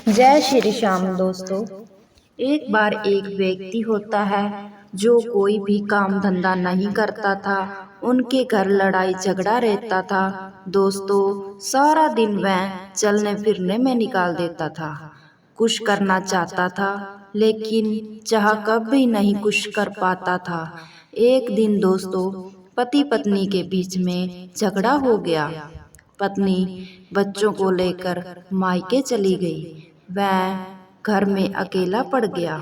जय श्री श्याम दोस्तों। एक बार एक व्यक्ति होता है जो कोई भी काम धंधा नहीं करता था। उनके घर लड़ाई झगड़ा रहता था। दोस्तों, सारा दिन वह चलने फिरने में निकाल देता था। कुछ करना चाहता था लेकिन चाह कभी नहीं कुछ कर पाता था। एक दिन दोस्तों, पति पत्नी के बीच में झगड़ा हो गया। पत्नी बच्चों को लेकर मायके चली गई। वह घर में अकेला पड़ गया।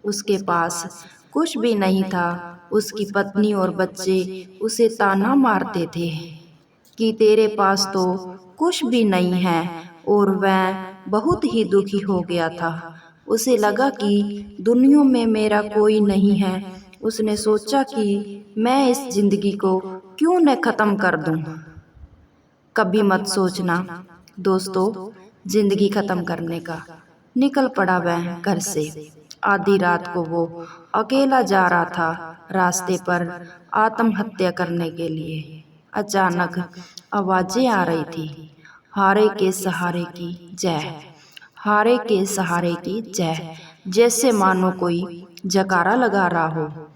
उसके पास कुछ भी नहीं था। उसकी पत्नी और बच्चे उसे ताना मारते थे कि तेरे पास तो कुछ भी नहीं है, और वह बहुत ही दुखी हो गया था। उसे लगा कि दुनिया में मेरा कोई नहीं है। उसने सोचा कि मैं इस जिंदगी को क्यों न खत्म कर दूं। कभी मत सोचना दोस्तों जिंदगी खत्म करने का। निकल पड़ा वह घर से। आधी रात को वो अकेला जा रहा था रास्ते पर आत्महत्या करने के लिए। अचानक आवाजें आ रही थी, हारे के सहारे की जय, हारे के सहारे की जय। जैसे मानो कोई जयकारा लगा रहा हो।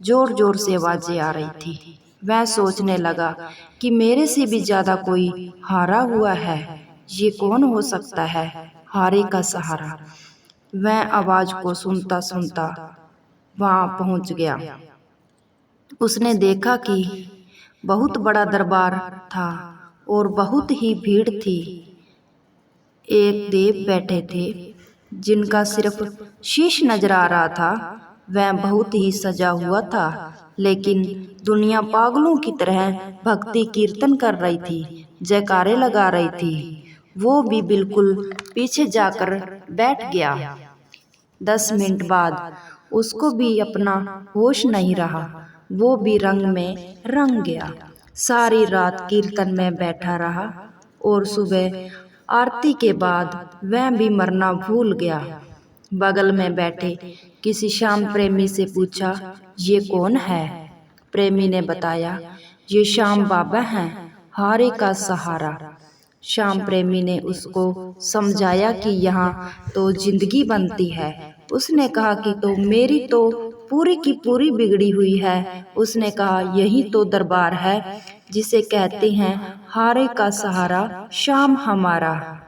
जोर जोर से आवाजें आ रही थी। वह सोचने लगा कि मेरे से भी ज्यादा कोई हारा हुआ है। ये कौन हो सकता है, हारे का सहारा। वह आवाज को सुनता सुनता वहां पहुंच गया। उसने देखा कि बहुत बड़ा दरबार था और बहुत ही भीड़ थी। एक देव बैठे थे जिनका सिर्फ शीश नजर आ रहा था। वह बहुत ही सजा हुआ था, लेकिन दुनिया पागलों की तरह भक्ति कीर्तन कर रही थी, जयकारे लगा रही थी। वो भी बिल्कुल पीछे जाकर बैठ गया। 10 मिनट बाद उसको भी अपना होश नहीं रहा। वो भी रंग में रंग गया। सारी रात कीर्तन में बैठा रहा और सुबह आरती के बाद वह भी मरना भूल गया। बगल में बैठे किसी श्याम प्रेमी से पूछा, ये कौन है? प्रेमी ने बताया, ये श्याम बाबा हैं, हारे का सहारा। श्याम प्रेमी ने उसको समझाया कि यहाँ तो जिंदगी बनती है। उसने कहा कि तो मेरी तो पूरी की पूरी बिगड़ी हुई है। उसने कहा, यही तो दरबार है जिसे कहते हैं हारे का सहारा श्याम हमारा।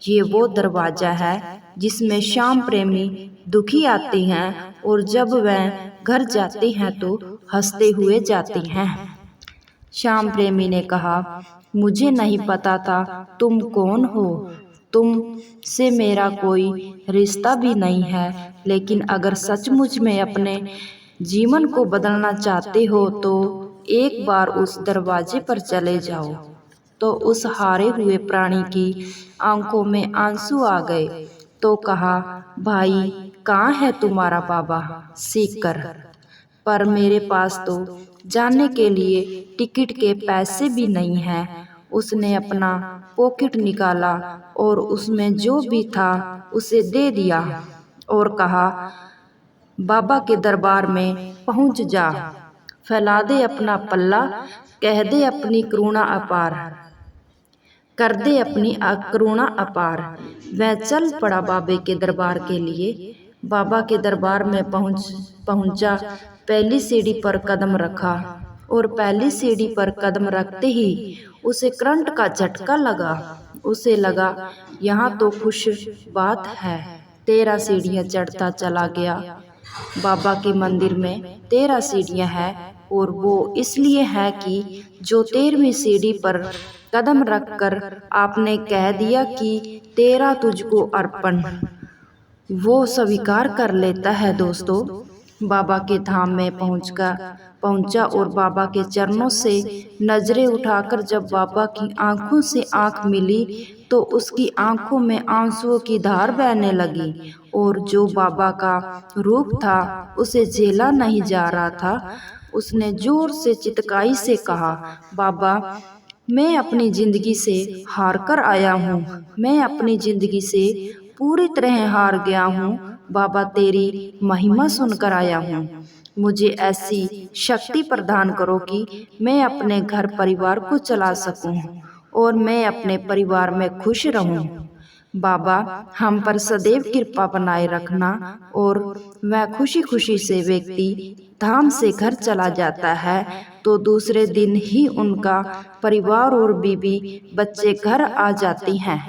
ये वो दरवाजा है जिसमें श्याम प्रेमी दुखी आते हैं और जब वह घर जाते हैं तो हंसते हुए जाते हैं। श्याम प्रेमी ने कहा, मुझे नहीं पता था तुम कौन हो। तुम से मेरा कोई रिश्ता भी नहीं है, लेकिन अगर सचमुच में अपने जीवन को बदलना चाहते हो तो एक बार उस दरवाजे पर चले जाओ। तो उस हारे हुए प्राणी की आंखों में आंसू आ गए। तो कहा, भाई कहाँ है तुम्हारा बाबा? सीख कर। पर मेरे पास तो जाने के लिए टिकट के पैसे भी नहीं हैं। उसने अपना पॉकेट निकाला और उसमें जो भी था उसे दे दिया और कहा, बाबा के दरबार में पहुंच जा, फैला दे अपना पल्ला, कह दे अपनी करुणा अपार, कर दे अपनी करुणा अपार। वह चल पड़ा बाबे के दरबार के लिए। बाबा के दरबार में पहुंचा। पहली सीढ़ी पर कदम रखा और पहली सीढ़ी पर कदम रखते ही उसे करंट का झटका लगा। उसे लगा, यहाँ तो खुश बात है। 13 सीढ़ियाँ चढ़ता चला गया। बाबा के मंदिर में 13 सीढ़ियाँ हैं और वो इसलिए है कि जो 13वीं सीढ़ी पर कदम रखकर आपने कह दिया कि तेरा तुझको अर्पण, वो स्वीकार कर लेता है। दोस्तों, बाबा के धाम में पहुंचा और बाबा के चरणों से नजरें उठाकर जब बाबा की आंखों से आंख मिली तो उसकी आंखों में आंसुओं की धार बहने लगी। और जो बाबा का रूप था उसे झेला नहीं जा रहा था। उसने जोर से चितकाई से कहा, बाबा मैं अपनी जिंदगी से हार कर आया हूँ। मैं अपनी जिंदगी से पूरी तरह हार गया हूँ। बाबा तेरी महिमा सुनकर आया हूँ। मुझे ऐसी शक्ति प्रदान करो कि मैं अपने घर परिवार को चला सकूं और मैं अपने परिवार में खुश रहूं। बाबा हम पर सदैव कृपा बनाए रखना। और वह खुशी खुशी से व्यक्ति धाम से घर चला जाता है तो दूसरे दिन ही उनका परिवार और बीवी बच्चे घर आ जाती हैं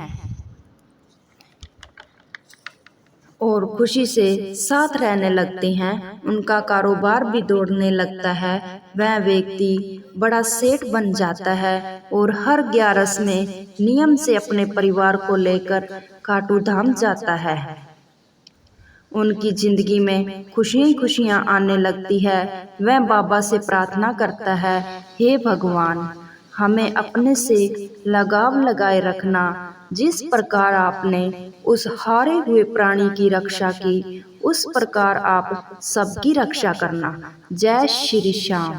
और खुशी से साथ रहने लगते हैं। उनका कारोबार भी दौड़ने लगता है। वह व्यक्ति बड़ा सेठ बन जाता है और हर 11 में नियम से अपने परिवार को लेकर खाटू धाम जाता है। उनकी जिंदगी में खुशियां खुशियां आने लगती है। वह बाबा से प्रार्थना करता है, हे भगवान हमें अपने से लगाव लगाए रखना। जिस प्रकार आपने उस हारे हुए प्राणी की रक्षा की, उस प्रकार आप सबकी रक्षा करना। जय श्री श्याम।